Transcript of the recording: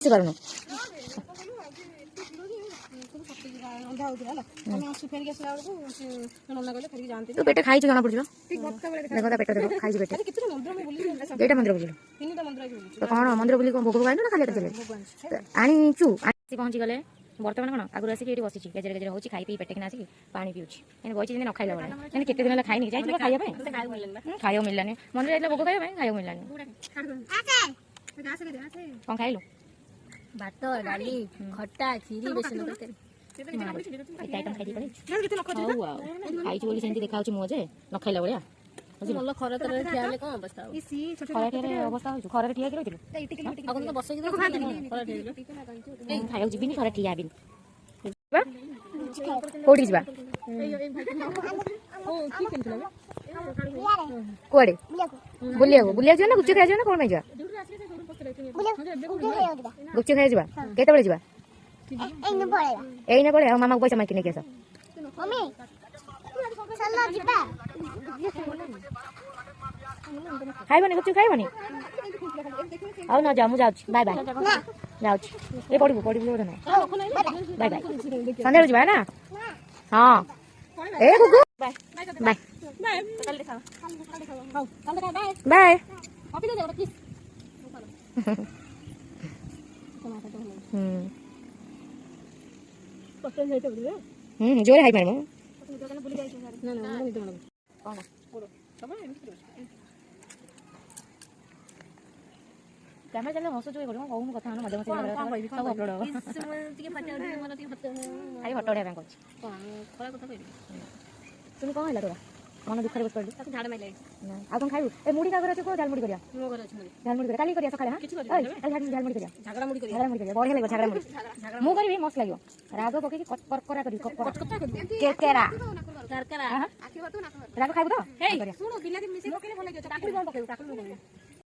से करनो तो पेट खाई जाना पड़ देखो पेट देखो खाई पेट एटा मंदिर बुझिल तो कौन मंदिर बुली भोग भोग ना खाली चले आनीचु आसी पहुँची गले बर्तमान कौन आगुरी आसिक ये बसी गेजर गेजर होची खाई पी पेट किना आसिक पानी पिउची बची न खाइला बेले केते दिन खाई नहीं जाइए खाइबा खाइबा मिललानी मंदिर जाइला भोग खाइबा मिललानी कौन खाइलु भात डाली खट्टा खीरी बेसन तरकारी आइटम खाई खाई बोली सेमती देखा मुझे न खाइला भाया ଭଲ ଖରା ତରରେ ଠିଆ ହେଲେ କଣ ଅବସ୍ଥା ହବ ଅବସ୍ଥା ହଉଛି ଖରାରେ ଠିଆ ହେଇକି ଆପଣ ତ ବସେଇକି ଖାଇବାକୁ ଯିବିନି ଖରା ଠିଆ ହେବିନି କୋଉଠି ଯିବା କୁଆଡେ ବୁଲିବାକୁ ଯିବା ନା ଗୁପଚୁପ ଖାଇବା ନା କଣ ପାଇଁ ଯିବା ଗୁପଚୁପ ଖାଇବା ଯିବା କେତେବେଳେ ଯିବା ଏଇନା ପଳେଇବା ମାମାକୁ ପଇସା ମାଗି ନେଇକି ଆସ ଖାଇବନି ଗୁପଚୁପ ଖାଇବନି ଆଉ ନ ଯାଉ ମୁଁ ଯାଉଛି ବାଏ ବାଏ ଯାଉଛି ଏ ପଢିବୁ ବୋଧେ ନା ବାଏ ବାଏ ସନ୍ଧ୍ୟାବେଳେ ଯିବା ନା ହଁ ଏ ଗୁଗୁ ବାଏ ବାଏ ବାଏ ଜୋରେ ହାଇ ମାରିବ कैमरा चले हस जो कहूँ कथा मजे मजे सब अपलोड हम आई फटो उठा तुम कौन है तोरा मन दुखरे बस पड़ी झाड़ माइले आ तुम खाइबू ए मुड़ी का घर अछि को झालमुड़ी करिया मो घर अछि मुड़ी झालमुड़ी काली करिया सकाले हां झालमुड़ी करिया झगड़ा मुड़ी करिया बढ़िया लागो झगड़ा मुड़ी मु करबी मस्त लागो राग पके की करकरा करी केकेरा करकरा राग खाइबू तो हे सुनो बिलाती मिसे मोके भल लागो काकुड़ी कोन पकेबू काकुड़ी